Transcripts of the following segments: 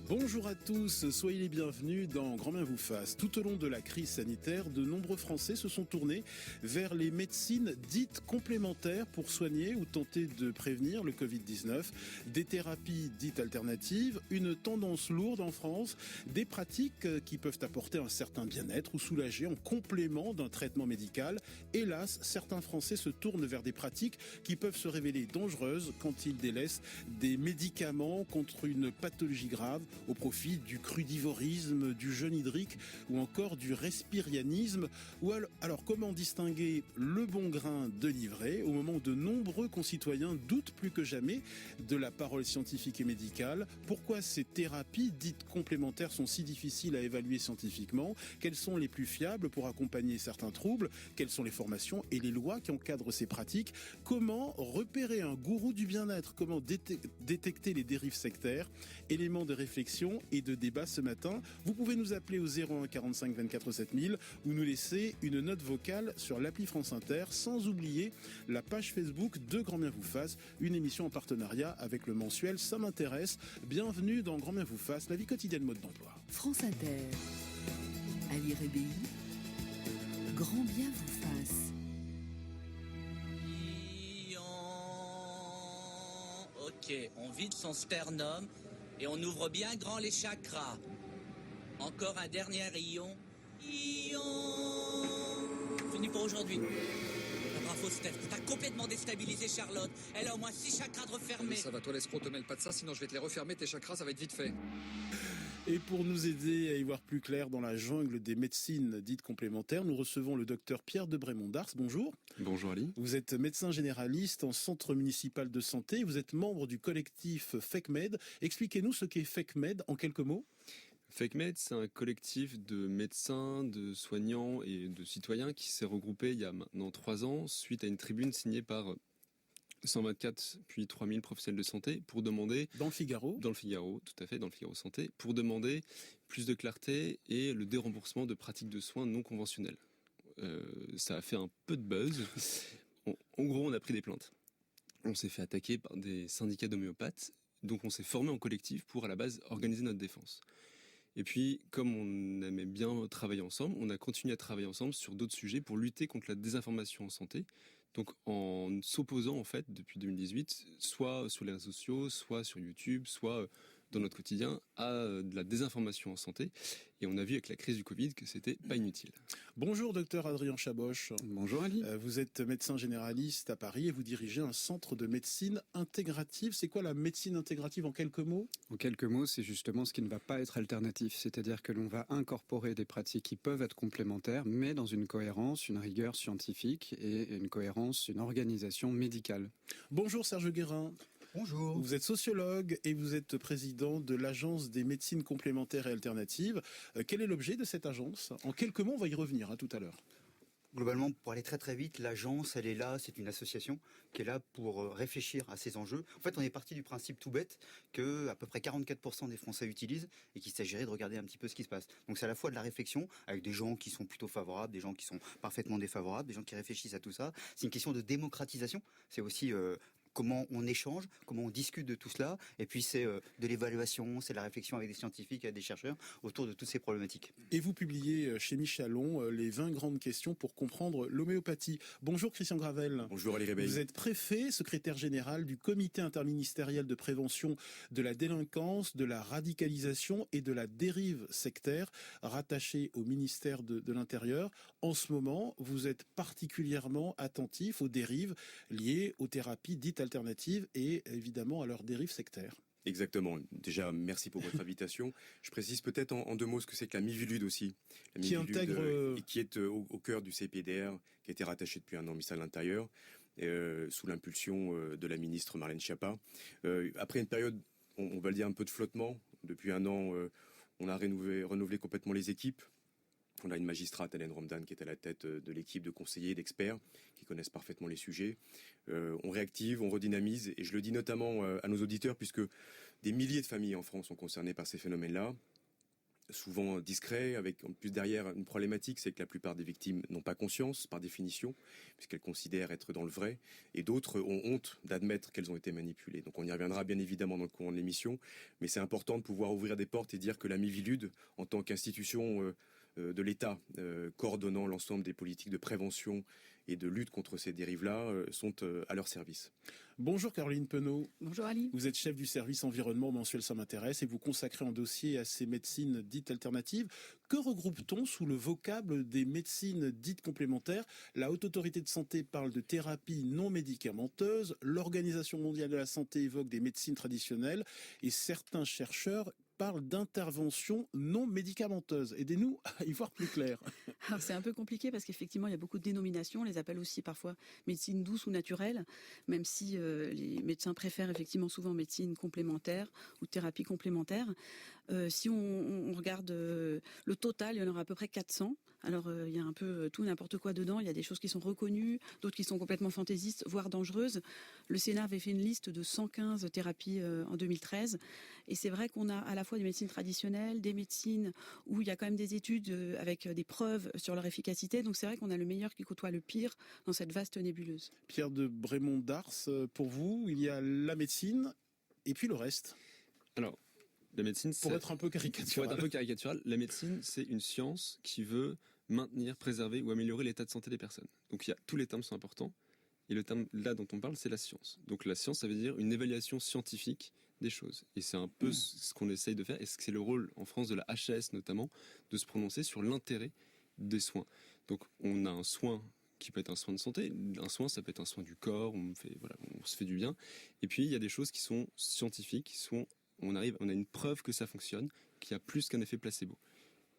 Bonjour à tous, soyez les bienvenus dans Grand Bien vous fasse. Tout au long de la crise sanitaire, de nombreux Français se sont tournés vers les médecines dites complémentaires pour soigner ou tenter de prévenir le Covid-19. Des thérapies dites alternatives, une tendance lourde en France, des pratiques qui peuvent apporter un certain bien-être ou soulager en complément d'un traitement médical. Hélas, certains Français se tournent vers des pratiques qui peuvent se révéler dangereuses quand ils délaissent des médicaments contre une pathologie grave au profit du crudivorisme, du jeûne hydrique ou encore du respirianisme. Alors comment distinguer le bon grain de l'ivraie au moment où de nombreux concitoyens doutent plus que jamais de la parole scientifique et médicale? Pourquoi ces thérapies dites complémentaires sont si difficiles à évaluer scientifiquement? Quelles sont les plus fiables pour accompagner certains troubles? Quelles sont les formations et les lois qui encadrent ces pratiques? Comment repérer un gourou du bien-être? Comment détecter les dérives sectaires? Éléments de réflexion et de débat ce matin. Vous pouvez nous appeler au 01 45 24 7000 ou nous laisser une note vocale sur l'appli France Inter, sans oublier la page Facebook de Grand Bien vous fasse, une émission en partenariat avec le mensuel Ça m'intéresse. Bienvenue dans Grand Bien vous fasse, la vie quotidienne mode d'emploi. France Inter, Ali Rébéi, Grand Bien vous fasse. Ok, on vide son sternum et on ouvre bien grand les chakras. Encore un dernier rayon. Fini pour aujourd'hui. Bravo Steph, t'as complètement déstabilisé Charlotte. Elle a au moins 6 chakras de refermés. Ça va, toi l'escroc, te mêle pas de ça, sinon je vais te les refermer, tes chakras, ça va être vite fait. Et pour nous aider à y voir plus clair dans la jungle des médecines dites complémentaires, nous recevons le docteur Pierre de Brémond-Dars. Bonjour. Bonjour Ali. Vous êtes médecin généraliste en centre municipal de santé. Vous êtes membre du collectif FECMED. Expliquez-nous ce qu'est FECMED en quelques mots. FECMED, c'est un collectif de médecins, de soignants et de citoyens qui s'est regroupé il y a maintenant 3 ans suite à une tribune signée par 124 puis 3000 professionnels de santé pour demander... Dans le Figaro ? Dans le Figaro, tout à fait, dans le Figaro Santé, pour demander plus de clarté et le déremboursement de pratiques de soins non conventionnelles. Ça a fait un peu de buzz. En gros, on a pris des plaintes. On s'est fait attaquer par des syndicats d'homéopathes, donc on s'est formé en collectif pour, à la base, organiser notre défense. Et puis, comme on aimait bien travailler ensemble, on a continué à travailler ensemble sur d'autres sujets pour lutter contre la désinformation en santé. Donc, en s'opposant, en fait, depuis 2018, soit sur les réseaux sociaux, soit sur YouTube, soit dans notre quotidien, à de la désinformation en santé. Et on a vu avec la crise du Covid que c'était pas inutile. Bonjour, docteur Adrien Chaboche. Bonjour Ali. Vous êtes médecin généraliste à Paris et vous dirigez un centre de médecine intégrative. C'est quoi la médecine intégrative en quelques mots ? En quelques mots, c'est justement ce qui ne va pas être alternatif. C'est-à-dire que l'on va incorporer des pratiques qui peuvent être complémentaires, mais dans une cohérence, une rigueur scientifique et une cohérence, une organisation médicale. Bonjour Serge Guérin. Bonjour. Vous êtes sociologue et vous êtes président de l'Agence des médecines complémentaires et alternatives. Quel est l'objet de cette agence ? En quelques mots, on va y revenir tout à l'heure. Globalement, pour aller très très vite, l'agence, elle est là, c'est une association qui est là pour réfléchir à ces enjeux. En fait, on est parti du principe tout bête que à peu près 44% des Français utilisent et qu'il s'agirait de regarder un petit peu ce qui se passe. Donc c'est à la fois de la réflexion avec des gens qui sont plutôt favorables, des gens qui sont parfaitement défavorables, des gens qui réfléchissent à tout ça. C'est une question de démocratisation. C'est aussi comment on échange, comment on discute de tout cela, et puis c'est de l'évaluation, c'est la réflexion avec des scientifiques et des chercheurs autour de toutes ces problématiques. Et vous publiez chez Michalon les 20 grandes questions pour comprendre l'homéopathie. Bonjour Christian Gravel. Bonjour Ali Rébéi. Vous êtes préfet, secrétaire général du comité interministériel de prévention de la délinquance, de la radicalisation et de la dérive sectaire, rattaché au ministère de l'Intérieur. En ce moment, vous êtes particulièrement attentif aux dérives liées aux thérapies dites alternatives et évidemment à leurs dérives sectaires. Exactement. Déjà, merci pour votre invitation. Je précise peut-être en 2 mots ce que c'est que la Mivilude aussi. La qui Mivilude, intègre... qui est au cœur du CPDR, qui a été rattaché depuis 1 an au ministère de l'Intérieur, sous l'impulsion de la ministre Marlène Schiappa. Après une période, on va le dire, un peu de flottement, depuis 1 an, on a renouvelé complètement les équipes. On a une magistrate, Hélène Romdan, qui est à la tête de l'équipe de conseillers, d'experts, qui connaissent parfaitement les sujets. On réactive, on redynamise, et je le dis notamment à nos auditeurs, puisque des milliers de familles en France sont concernées par ces phénomènes-là. souvent discret, avec en plus derrière une problématique, c'est que la plupart des victimes n'ont pas conscience, par définition, puisqu'elles considèrent être dans le vrai, et d'autres ont honte d'admettre qu'elles ont été manipulées. Donc on y reviendra bien évidemment dans le courant de l'émission, mais c'est important de pouvoir ouvrir des portes et dire que la Miviludes, en tant qu'institution de l'État, coordonnant l'ensemble des politiques de prévention et de lutte contre ces dérives-là, sont à leur service. Bonjour Caroline Penaud. Bonjour Ali. Vous êtes chef du service environnement mensuel Ça m'intéresse et vous consacrez un dossier à ces médecines dites alternatives. Que regroupe-t-on sous le vocable des médecines dites complémentaires? La Haute Autorité de Santé parle de thérapie non médicamenteuse, l'Organisation mondiale de la santé évoque des médecines traditionnelles et certains chercheurs parlent d'interventions non médicamenteuses. Aidez-nous à y voir plus clair. Alors c'est un peu compliqué parce qu'effectivement il y a beaucoup de dénominations, on les appelle aussi parfois médecine douce ou naturelle, même si les médecins préfèrent effectivement souvent médecine complémentaire ou thérapie complémentaire. Si on regarde le total, il y en aura à peu près 400. Alors il y a un peu tout n'importe quoi dedans, il y a des choses qui sont reconnues, d'autres qui sont complètement fantaisistes, voire dangereuses. Le Sénat avait fait une liste de 115 thérapies en 2013 et c'est vrai qu'on a à la fois des médecines traditionnelles, des médecines où il y a quand même des études avec des preuves sur leur efficacité, donc c'est vrai qu'on a le meilleur qui côtoie le pire dans cette vaste nébuleuse. Pierre de Brémond-Dars, pour vous, il y a la médecine et puis le reste. Alors, la médecine, pour être un peu caricatural, la médecine, c'est une science qui veut maintenir, préserver ou améliorer l'état de santé des personnes. Donc tous les termes sont importants. Et le terme là dont on parle, c'est la science. Donc la science, ça veut dire une évaluation scientifique des choses. Et c'est un peu ce qu'on essaye de faire. Et c'est le rôle en France de la HAS notamment, de se prononcer sur l'intérêt des soins. Donc on a un soin qui peut être un soin de santé. Un soin, ça peut être un soin du corps, on se fait du bien. Et puis il y a des choses qui sont scientifiques, on a une preuve que ça fonctionne, qu'il y a plus qu'un effet placebo.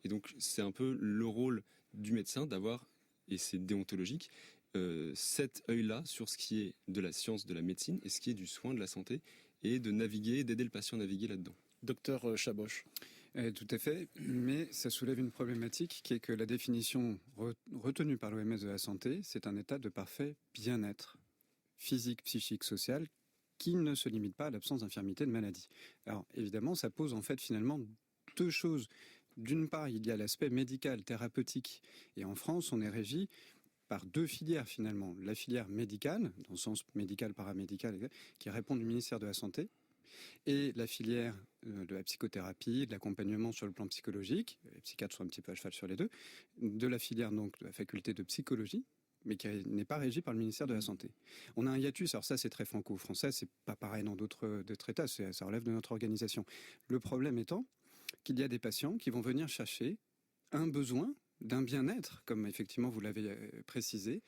Et donc c'est un peu le rôle du médecin d'avoir, et c'est déontologique, cet œil-là sur ce qui est de la science, de la médecine, et ce qui est du soin, de la santé, et de naviguer, d'aider le patient à naviguer là-dedans. Docteur Chaboch. Tout à fait, mais ça soulève une problématique qui est que la définition retenue par l'OMS de la santé, c'est un état de parfait bien-être physique, psychique, social, qui ne se limite pas à l'absence d'infirmité, de maladie. Alors évidemment, ça pose en fait finalement deux choses. D'une part, il y a l'aspect médical, thérapeutique, et en France, on est régi par deux filières finalement. La filière médicale, dans le sens médical, paramédical, qui répond du ministère de la Santé, et la filière de la psychothérapie, de l'accompagnement sur le plan psychologique, les psychiatres sont un petit peu à cheval sur les deux, de la filière donc de la faculté de psychologie, mais qui n'est pas régie par le ministère de la Santé. On a un hiatus, alors ça c'est très franco-français, c'est pas pareil dans d'autres États, ça relève de notre organisation. Le problème étant qu'il y a des patients qui vont venir chercher un besoin d'un bien-être, comme effectivement vous l'avez précisé,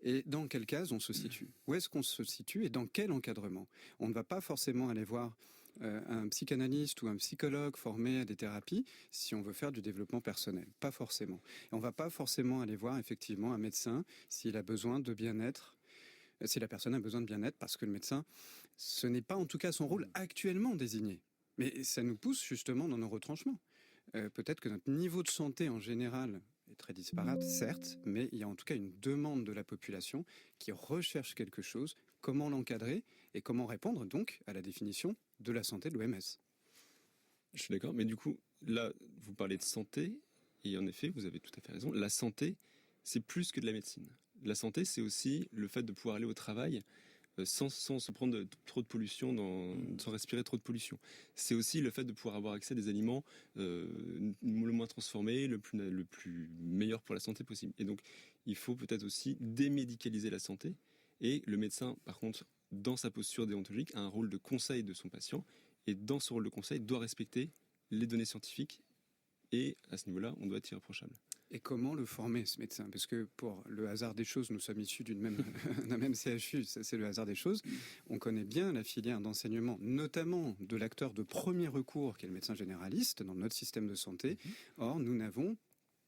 et dans quelle case on se situe. Où est-ce qu'on se situe et dans quel encadrement? On ne va pas forcément aller voir un psychanalyste ou un psychologue formé à des thérapies si on veut faire du développement personnel. Pas forcément. Et on ne va pas forcément aller voir effectivement un médecin s'il a besoin de bien-être, si la personne a besoin de bien-être, parce que le médecin, ce n'est pas en tout cas son rôle actuellement désigné. Mais ça nous pousse justement dans nos retranchements. Peut-être que notre niveau de santé en général est très disparate, certes, mais il y a en tout cas une demande de la population qui recherche quelque chose, comment l'encadrer et comment répondre donc à la définition de la santé de l'OMS. Je suis d'accord, mais du coup, là, vous parlez de santé, et en effet, vous avez tout à fait raison, la santé, c'est plus que de la médecine. La santé, c'est aussi le fait de pouvoir aller au travail sans se prendre trop de pollution, sans respirer trop de pollution. C'est aussi le fait de pouvoir avoir accès à des aliments le moins transformés, le plus meilleur pour la santé possible. Et donc, il faut peut-être aussi démédicaliser la santé. Et le médecin, par contre, dans sa posture déontologique, a un rôle de conseil de son patient. Et dans ce rôle de conseil, doit respecter les données scientifiques. Et à ce niveau-là, on doit être irréprochable. Et comment le former, ce médecin? Parce que pour le hasard des choses, nous sommes issus d'un même CHU, c'est le hasard des choses. On connaît bien la filière d'enseignement, notamment de l'acteur de premier recours, qui est le médecin généraliste, dans notre système de santé. Or, nous n'avons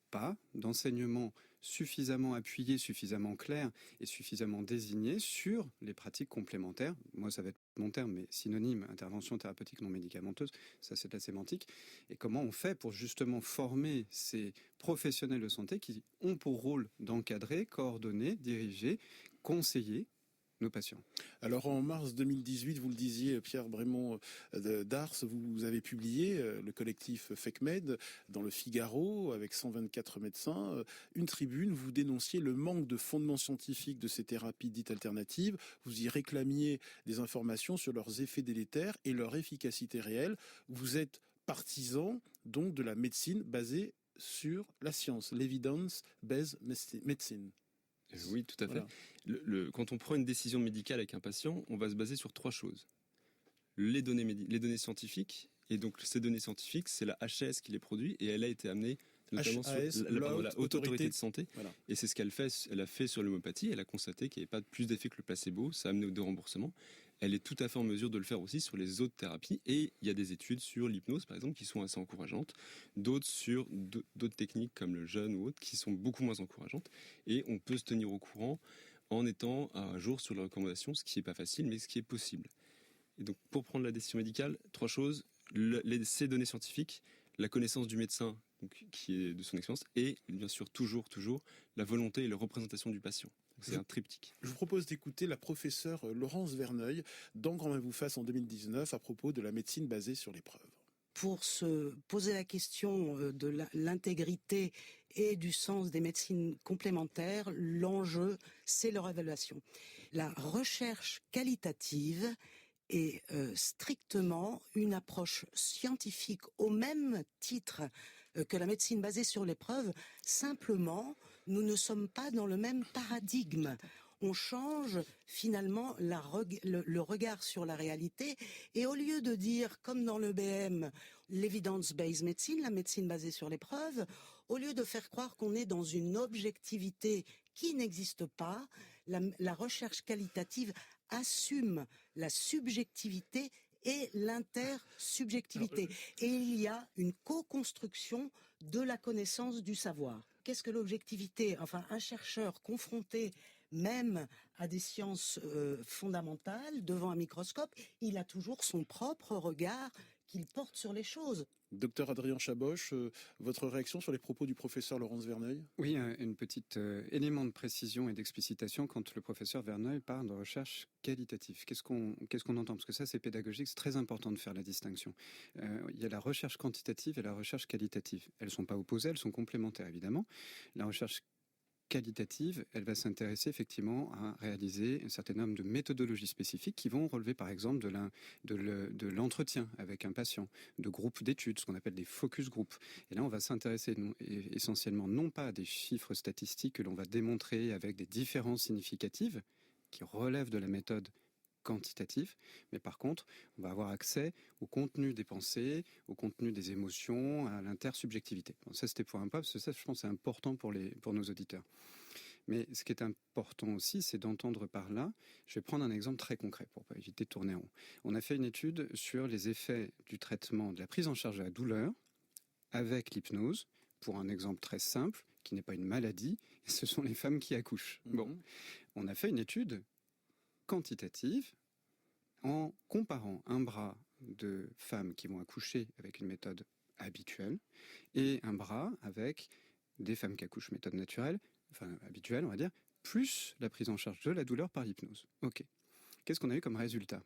pas d'enseignement suffisamment appuyé, suffisamment clair et suffisamment désigné sur les pratiques complémentaires. Moi, ça va être mon terme, mais synonyme, intervention thérapeutique non médicamenteuse, ça c'est de la sémantique. Et comment on fait pour justement former ces professionnels de santé qui ont pour rôle d'encadrer, coordonner, diriger, conseiller nos patients. Alors en mars 2018, vous le disiez, Pierre Brémond d'Ars, vous avez publié, le collectif FECMED, dans le Figaro, avec 124 médecins, une tribune. Vous dénonciez le manque de fondement scientifique de ces thérapies dites alternatives. Vous y réclamiez des informations sur leurs effets délétères et leur efficacité réelle. Vous êtes partisan donc de la médecine basée sur la science, l'evidence-based medicine. Oui, tout à fait. Voilà. Quand on prend une décision médicale avec un patient, on va se baser sur 3 choses. Les données scientifiques, et donc ces données scientifiques, c'est la HAS qui les produit, et elle a été amenée notamment HAS, sur la Haute Autorité de Santé. Voilà. Et c'est ce qu'elle fait. Elle a fait sur l'homéopathie. Elle a constaté qu'il n'y avait pas plus d'effet que le placebo. Ça a amené au déremboursement. Elle est tout à fait en mesure de le faire aussi sur les autres thérapies. Et il y a des études sur l'hypnose, par exemple, qui sont assez encourageantes. D'autres sur d'autres techniques comme le jeûne ou autres, qui sont beaucoup moins encourageantes. Et on peut se tenir au courant en étant à jour sur les recommandations, ce qui n'est pas facile, mais ce qui est possible. Et donc, pour prendre la décision médicale, 3 choses. Ces données scientifiques, la connaissance du médecin, donc, qui est de son expérience, et bien sûr toujours la volonté et la représentation du patient. C'est un triptyque. Je vous propose d'écouter la professeure Laurence Verneuil dans Grand Main vous fasse en 2019 à propos de la médecine basée sur les preuves. Pour se poser la question de l'intégrité et du sens des médecines complémentaires, l'enjeu, c'est leur évaluation. La recherche qualitative est strictement une approche scientifique au même titre que la médecine basée sur les preuves. Simplement, nous ne sommes pas dans le même paradigme. On change finalement le regard sur la réalité, et au lieu de dire, comme dans le BM, l'evidence-based medicine, la médecine basée sur les preuves, au lieu de faire croire qu'on est dans une objectivité qui n'existe pas, la recherche qualitative assume la subjectivité et l'intersubjectivité. Et il y a une co-construction de la connaissance du savoir. Qu'est-ce que l'objectivité ? Enfin, un chercheur confronté même à des sciences fondamentales, devant un microscope, il a toujours son propre regard qu'il porte sur les choses. Docteur Adrien Chaboch, votre réaction sur les propos du professeur Laurence Verneuil ? Oui, une petite élément de précision et d'explicitation quand le professeur Verneuil parle de recherche qualitative. Qu'est-ce qu'on entend ? Parce que ça, c'est pédagogique, c'est très important de faire la distinction. Il y a la recherche quantitative et la recherche qualitative. Elles ne sont pas opposées, elles sont complémentaires, évidemment. La recherche qualitative, elle va s'intéresser effectivement à réaliser un certain nombre de méthodologies spécifiques qui vont relever par exemple de l'entretien avec un patient, de groupes d'études, ce qu'on appelle des focus groups. Et là, on va s'intéresser essentiellement non pas à des chiffres statistiques que l'on va démontrer avec des différences significatives qui relèvent de la méthode quantitatif, mais par contre, on va avoir accès au contenu des pensées, au contenu des émotions, à l'intersubjectivité. Bon, ça, c'était pour un pas, parce que ça, je pense, c'est important pour nos auditeurs. Mais ce qui est important aussi, c'est d'entendre par là, je vais prendre un exemple très concret pour pas éviter de tourner en rond. On a fait une étude sur les effets du traitement, de la prise en charge de la douleur avec l'hypnose, pour un exemple très simple, qui n'est pas une maladie, ce sont les femmes qui accouchent. Bon, on a fait une étude quantitative en comparant un bras de femmes qui vont accoucher avec une méthode habituelle et un bras avec des femmes qui accouchent méthode naturelle, enfin habituelle on va dire, plus la prise en charge de la douleur par l'hypnose. Ok. Qu'est-ce qu'on a eu comme résultat ?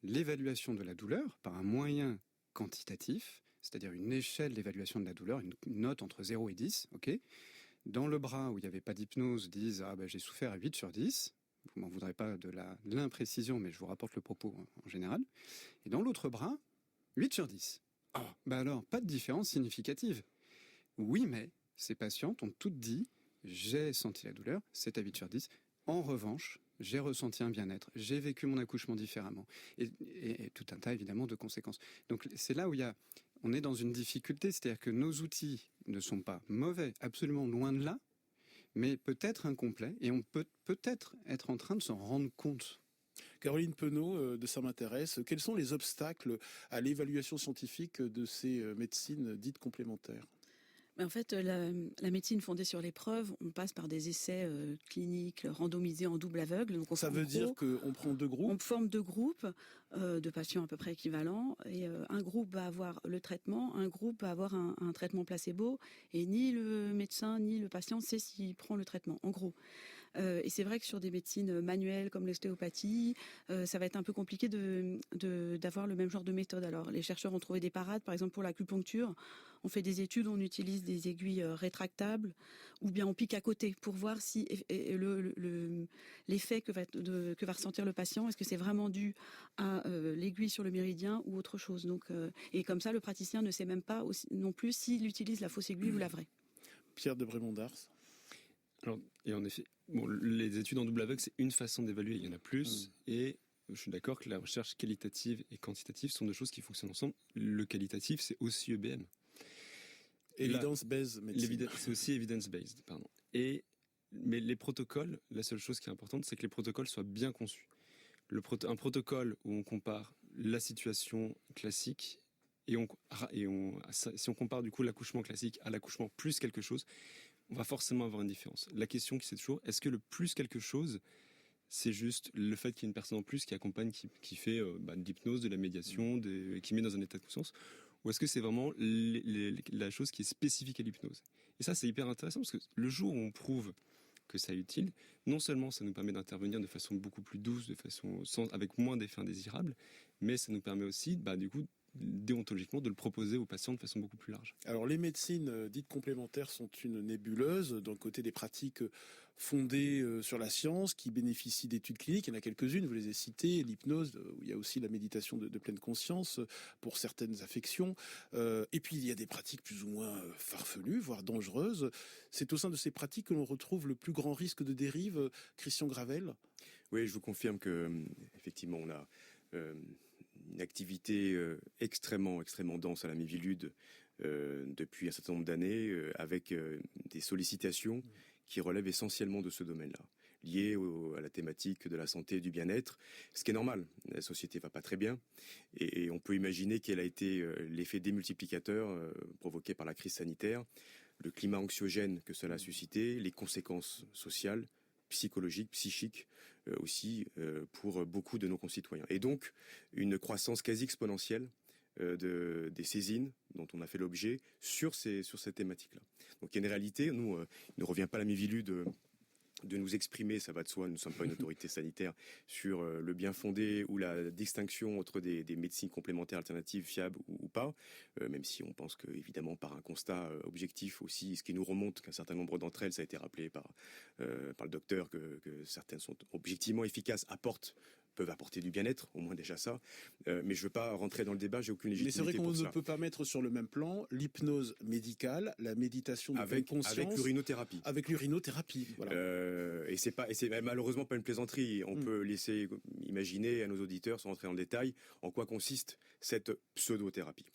L'évaluation de la douleur par un moyen quantitatif, c'est-à-dire une échelle d'évaluation de la douleur, une note entre 0 et 10, ok. Dans le bras où il n'y avait pas d'hypnose, disent j'ai souffert à 8 sur 10. Vous m'en voudrez pas de l'imprécision, mais je vous rapporte le propos en général. Et dans l'autre bras, 8 sur 10. Alors, pas de différence significative. Oui, mais ces patientes ont toutes dit, j'ai senti la douleur, c'est à 8 sur 10. En revanche, j'ai ressenti un bien-être, j'ai vécu mon accouchement différemment. Et tout un tas, évidemment, de conséquences. Donc, c'est là où on est dans une difficulté, c'est-à-dire que nos outils ne sont pas mauvais, absolument loin de là, mais peut-être incomplet, et on peut peut-être être en train de s'en rendre compte. Caroline Penaud, de Ça m'intéresse, quels sont les obstacles à l'évaluation scientifique de ces médecines dites complémentaires ? En fait, la médecine fondée sur les preuves, on passe par des essais cliniques randomisés en double aveugle. Donc ça veut dire qu'on prend 2 groupes ? On forme 2 groupes de patients à peu près équivalents. Et un groupe va avoir le traitement, un groupe va avoir un traitement placebo. Et ni le médecin ni le patient sait s'il prend le traitement, en gros. Et c'est vrai que sur des médecines manuelles comme l'ostéopathie, ça va être un peu compliqué d'avoir le même genre de méthode. Alors les chercheurs ont trouvé des parades, par exemple pour l'acupuncture, on fait des études, on utilise des aiguilles rétractables ou bien on pique à côté pour voir si l'effet que va ressentir le patient, est-ce que c'est vraiment dû à l'aiguille sur le méridien ou autre chose. Donc, et comme ça, le praticien ne sait même pas non plus s'il utilise la fausse aiguille ou la vraie. Pierre de Brémond-Dars. Alors, et en effet, les études en double aveugle, c'est une façon d'évaluer, il y en a plus, et je suis d'accord que la recherche qualitative et quantitative sont deux choses qui fonctionnent ensemble. Le qualitatif, c'est aussi EBM. Evidence-based medicine. C'est aussi evidence-based, pardon. Mais les protocoles, la seule chose qui est importante, c'est que les protocoles soient bien conçus. Un protocole où on compare la situation classique si on compare du coup l'accouchement classique à l'accouchement plus quelque chose, on va forcément avoir une différence. La question c'est toujours, est-ce que le plus quelque chose, c'est juste le fait qu'il y ait une personne en plus qui accompagne, qui fait de l'hypnose, de la médiation, qui met dans un état de conscience, ou est-ce que c'est vraiment la chose qui est spécifique à l'hypnose? Et ça, c'est hyper intéressant parce que le jour où on prouve que ça est utile, non seulement ça nous permet d'intervenir de façon beaucoup plus douce, avec moins d'effets indésirables, mais ça nous permet aussi, du coup, déontologiquement, de le proposer aux patients de façon beaucoup plus large. Alors les médecines dites complémentaires sont une nébuleuse. D'un côté, des pratiques fondées sur la science qui bénéficient d'études cliniques. Il y en a quelques-unes, vous les avez citées. L'hypnose, où il y a aussi la méditation de pleine conscience pour certaines affections. Et puis il y a des pratiques plus ou moins farfelues, voire dangereuses. C'est au sein de ces pratiques que l'on retrouve le plus grand risque de dérive. Christian Gravel. Oui, je vous confirme que effectivement on a une activité extrêmement dense à la Miviludes depuis un certain nombre d'années, avec des sollicitations qui relèvent essentiellement de ce domaine-là, liées à la thématique de la santé et du bien-être, ce qui est normal. La société va pas très bien, et on peut imaginer quel a été l'effet démultiplicateur provoqué par la crise sanitaire, le climat anxiogène que cela a suscité, les conséquences sociales, psychologiques, psychiques aussi pour beaucoup de nos concitoyens. Et donc, une croissance quasi exponentielle des saisines dont on a fait l'objet sur ces thématiques-là. Donc il y a une réalité, nous, il ne revient pas à la Miviludes de nous exprimer, ça va de soi, nous ne sommes pas une autorité sanitaire, sur le bien fondé ou la distinction entre des médecines complémentaires alternatives fiables ou pas, même si on pense que, évidemment, par un constat objectif aussi, ce qui nous remonte qu'un certain nombre d'entre elles, ça a été rappelé par le docteur, que certaines sont objectivement efficaces, peuvent apporter du bien-être, au moins déjà ça. Mais je ne veux pas rentrer dans le débat, j'ai aucune légitimité pour ça. Mais c'est vrai qu'on ne peut pas mettre sur le même plan l'hypnose médicale, la méditation de pleine conscience. Avec l'urinothérapie. Avec l'urinothérapie, voilà. Et c'est malheureusement pas une plaisanterie. On peut laisser imaginer à nos auditeurs, sans rentrer dans le détail, en quoi consiste cette pseudothérapie.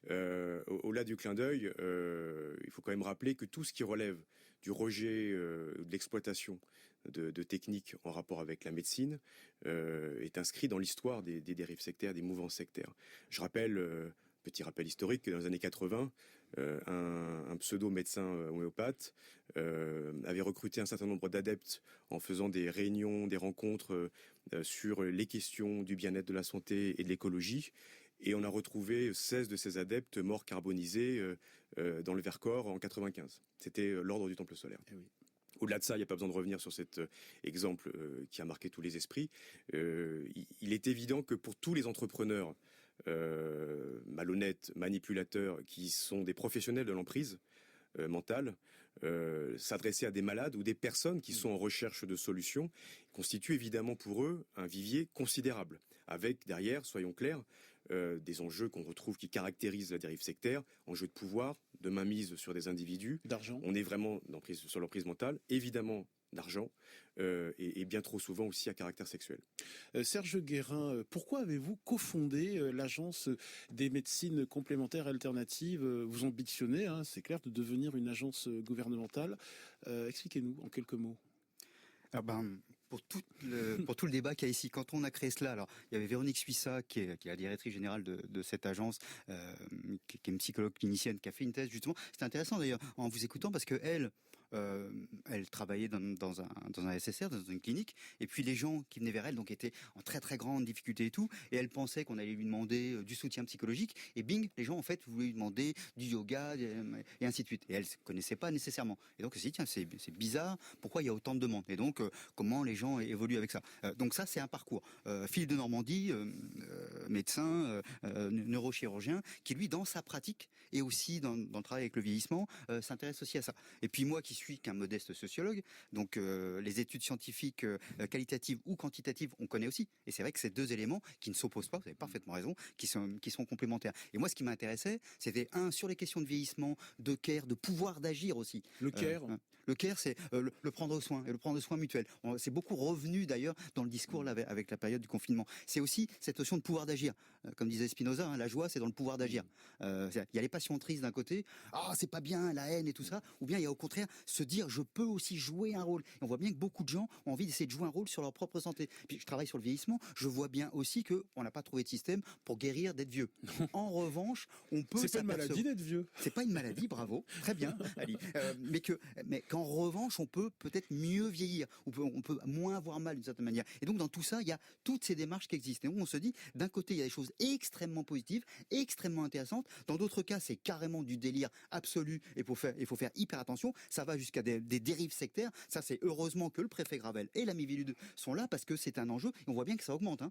Au-delà du clin d'œil, il faut quand même rappeler que tout ce qui relève du rejet, de l'exploitation de techniques en rapport avec la médecine est inscrit dans l'histoire des dérives sectaires, des mouvances sectaires. Je rappelle, petit rappel historique, que dans les années 80, un pseudo-médecin homéopathe avait recruté un certain nombre d'adeptes en faisant des réunions, des rencontres sur les questions du bien-être, de la santé et de l'écologie. Et on a retrouvé 16 de ces adeptes morts carbonisés dans le Vercors en 95. C'était l'ordre du Temple solaire. Eh oui. Au-delà de ça, il n'y a pas besoin de revenir sur cet exemple qui a marqué tous les esprits. Il est évident que pour tous les entrepreneurs malhonnêtes, manipulateurs, qui sont des professionnels de l'emprise mentale, s'adresser à des malades ou des personnes qui sont en recherche de solutions constitue évidemment pour eux un vivier considérable, avec derrière, soyons clairs, des enjeux qu'on retrouve qui caractérisent la dérive sectaire, enjeux de pouvoir, de mainmise sur des individus. D'argent. On est vraiment sur l'emprise mentale, évidemment d'argent, et bien trop souvent aussi à caractère sexuel. Serge Guérin, pourquoi avez-vous cofondé l'agence des médecines complémentaires alternatives? Vous ambitionnez, c'est clair, de devenir une agence gouvernementale. Expliquez-nous en quelques mots. Pour tout le débat qu'il y a ici, quand on a créé cela, alors il y avait Véronique Suissa qui est la directrice générale de cette agence, qui est une psychologue clinicienne qui a fait une thèse justement. C'était intéressant d'ailleurs en vous écoutant parce que elle, elle travaillait dans un SSR, dans une clinique, et puis les gens qui venaient vers elle donc étaient en très très grande difficulté et tout, et elle pensait qu'on allait lui demander du soutien psychologique, et bing, les gens en fait voulaient lui demander du yoga et ainsi de suite. Et elle ne connaissait pas nécessairement. Et donc elle s'est dit, tiens, c'est bizarre, pourquoi il y a autant de demandes? Et donc comment les gens évoluent avec ça. Donc ça, c'est un parcours. Philippe de Normandie, médecin, neurochirurgien, qui lui, dans sa pratique et aussi dans le travail avec le vieillissement, s'intéresse aussi à ça. Et puis moi, qui suis qu'un modeste sociologue, donc les études scientifiques qualitatives ou quantitatives, on connaît aussi. Et c'est vrai que ces deux éléments qui ne s'opposent pas, vous avez parfaitement raison, qui sont complémentaires. Et moi, ce qui m'intéressait, c'était sur les questions de vieillissement, de care, de pouvoir d'agir aussi. Le care. Le care, c'est le prendre soin, et le prendre soin mutuel. C'est beaucoup revenu d'ailleurs dans le discours là, avec la période du confinement. C'est aussi cette notion de pouvoir d'agir. Comme disait Spinoza, la joie, c'est dans le pouvoir d'agir. Il y a les passions tristes d'un côté, c'est pas bien, la haine et tout ça, ou bien il y a au contraire se dire, je peux aussi jouer un rôle. Et on voit bien que beaucoup de gens ont envie d'essayer de jouer un rôle sur leur propre santé. Puis je travaille sur le vieillissement, je vois bien aussi qu'on n'a pas trouvé de système pour guérir d'être vieux. En revanche, on peut... C'est pas une maladie d'être vieux. C'est pas une maladie, bravo, très bien, Ali. Mais qu'en revanche, on peut peut-être mieux vieillir, on peut moins avoir mal d'une certaine manière. Et donc dans tout ça, il y a toutes ces démarches qui existent. Et donc on se dit, d'un côté, il y a des choses extrêmement positives, extrêmement intéressantes. Dans d'autres cas, c'est carrément du délire absolu. Et il faut faire hyper attention. Ça va jusqu'à des dérives sectaires. Ça, c'est heureusement que le préfet Gravel et la Miviludes sont là parce que c'est un enjeu. Et on voit bien que ça augmente.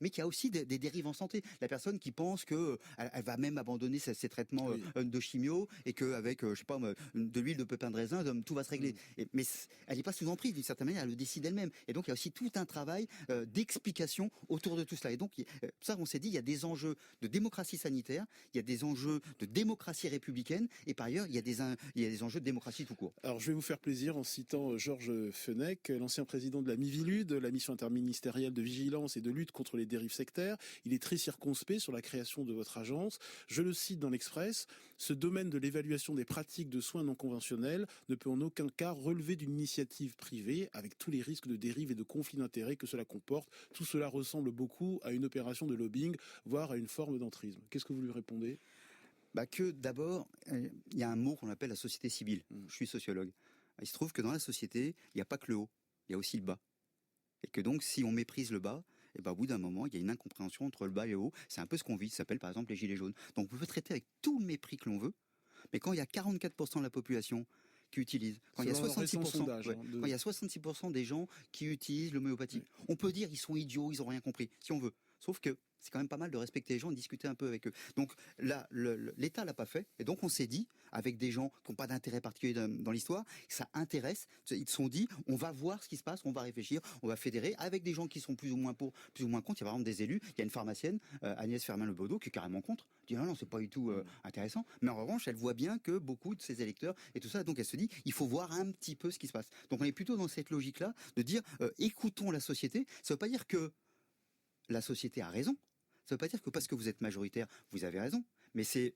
Mais qu'il y a aussi des dérives en santé. La personne qui pense que elle va même abandonner ses traitements de chimio et qu'avec, je sais pas, de l'huile de pépin de raisin, tout va se régler. Mais elle n'est pas sous emprise d'une certaine manière. Elle le décide elle-même. Et donc il y a aussi tout un travail d'explication autour de tout cela. Et donc ça, on s'est dit, il y a des enjeux de démocratie sanitaire, il y a des enjeux de démocratie républicaine, et par ailleurs, il y a des enjeux de démocratie tout court. Alors je vais vous faire plaisir en citant Georges Fenech, l'ancien président de la Miviludes, la mission interministérielle de vigilance et de lutte contre les dérives sectaires. Il est très circonspect sur la création de votre agence. Je le cite dans l'Express, ce domaine de l'évaluation des pratiques de soins non conventionnels ne peut en aucun cas relever d'une initiative privée, avec tous les risques de dérive et de conflit d'intérêts que cela comporte. Tout cela ressemble beaucoup à une opération de lobbying, voire à une forme d'entrisme. Qu'est-ce que vous lui répondez ? Que d'abord, il y a un mot qu'on appelle la société civile. Je suis sociologue. Il se trouve que dans la société, il n'y a pas que le haut, il y a aussi le bas. Et que donc, si on méprise le bas, au bout d'un moment, il y a une incompréhension entre le bas et le haut. C'est un peu ce qu'on vit, ça s'appelle par exemple les gilets jaunes. Donc on peut traiter avec tout le mépris que l'on veut, mais quand il y a 44% de la population qui utilise, quand il y a 66% des gens qui utilisent l'homéopathie, on peut dire ils sont idiots, ils n'ont rien compris, si on veut. Sauf que c'est quand même pas mal de respecter les gens, de discuter un peu avec eux. Donc là, l'État l'a pas fait, et donc on s'est dit, avec des gens qui n'ont pas d'intérêt particulier dans l'histoire, ça intéresse, ils se sont dit, on va voir ce qui se passe, on va réfléchir, on va fédérer, avec des gens qui sont plus ou moins pour, plus ou moins contre. Il y a par exemple des élus, il y a une pharmacienne, Agnès Firmin-Lebaudot, qui est carrément contre, dit non, c'est pas du tout intéressant, mais en revanche, elle voit bien que beaucoup de ses électeurs, et tout ça, donc elle se dit, il faut voir un petit peu ce qui se passe. Donc on est plutôt dans cette logique-là, de dire, écoutons la société. Ça veut pas dire que la société a raison. Ça ne veut pas dire que parce que vous êtes majoritaire, vous avez raison. Mais c'est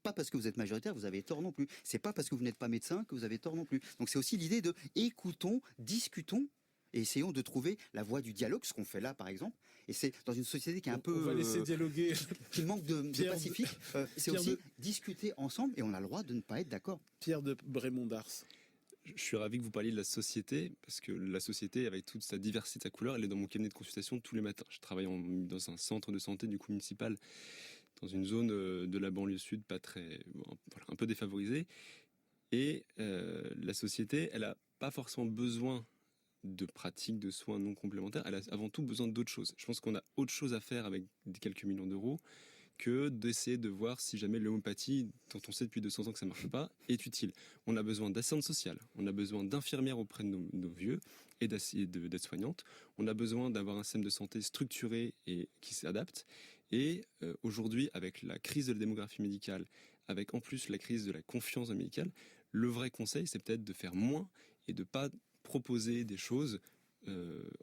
pas parce que vous êtes majoritaire, vous avez tort non plus. C'est pas parce que vous n'êtes pas médecin que vous avez tort non plus. Donc c'est aussi l'idée de écoutons, discutons et essayons de trouver la voie du dialogue, ce qu'on fait là par exemple. Et c'est dans une société qui est un peu... On va laisser dialoguer. Qui manque de pacifique. C'est aussi discuter ensemble et on a le droit de ne pas être d'accord. Pierre de Brémond-Dars. Je suis ravi que vous parliez de la société, parce que la société, avec toute sa diversité, sa couleur, elle est dans mon cabinet de consultation tous les matins. Je travaille dans un centre de santé du coup municipal, dans une zone de la banlieue sud, un peu défavorisée. Et la société, elle n'a pas forcément besoin de pratiques de soins non complémentaires, elle a avant tout besoin d'autres choses. Je pense qu'on a autre chose à faire avec quelques millions d'euros que d'essayer de voir si jamais l'homéopathie, dont on sait depuis 200 ans que ça ne marche pas, est utile. On a besoin d'assistantes sociales, on a besoin d'infirmières auprès de nos vieux et d'aides-soignantes. On a besoin d'avoir un système de santé structuré et qui s'adapte. Et aujourd'hui, avec la crise de la démographie médicale, avec en plus la crise de la confiance médicale, le vrai conseil, c'est peut-être de faire moins et de ne pas proposer des choses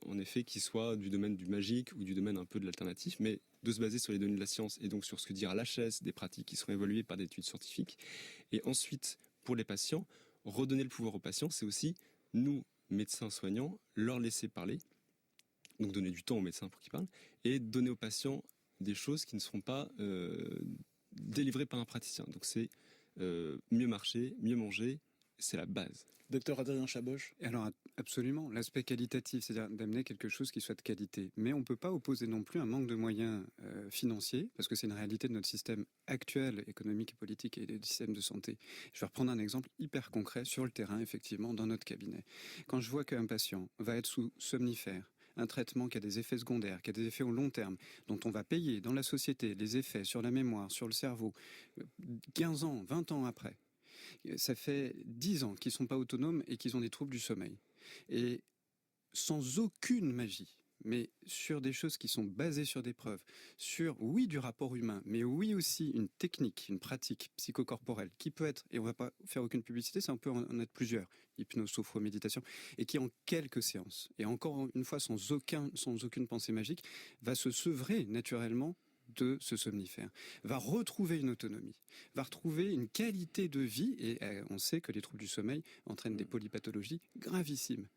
en effet qui soient du domaine du magique ou du domaine un peu de l'alternatif, mais de se baser sur les données de la science et donc sur ce que dit l'HS, des pratiques qui seront évaluées par des études scientifiques. Et ensuite, pour les patients, redonner le pouvoir aux patients, c'est aussi, nous, médecins soignants, leur laisser parler, donc donner du temps aux médecins pour qu'ils parlent, et donner aux patients des choses qui ne seront pas délivrées par un praticien. Donc c'est mieux marcher, mieux manger, c'est la base. Docteur Adrien Chaboch. Alors absolument, l'aspect qualitatif, c'est-à-dire d'amener quelque chose qui soit de qualité. Mais on ne peut pas opposer non plus un manque de moyens financiers, parce que c'est une réalité de notre système actuel, économique et politique, et du système de santé. Je vais reprendre un exemple hyper concret sur le terrain, effectivement, dans notre cabinet. Quand je vois qu'un patient va être sous somnifère, un traitement qui a des effets secondaires, qui a des effets au long terme, dont on va payer dans la société les effets sur la mémoire, sur le cerveau, 15 ans, 20 ans après. Ça fait 10 ans qu'ils ne sont pas autonomes et qu'ils ont des troubles du sommeil. Et sans aucune magie, mais sur des choses qui sont basées sur des preuves, sur, oui, du rapport humain, mais oui aussi une technique, une pratique psychocorporelle qui peut être, et on ne va pas faire aucune publicité, ça on peut en être plusieurs, hypnose, sophro, méditation, et qui en quelques séances, et encore une fois sans aucune pensée magique, va se sevrer naturellement de ce somnifère, va retrouver une autonomie, va retrouver une qualité de vie, et on sait que les troubles du sommeil entraînent des polypathologies gravissimes.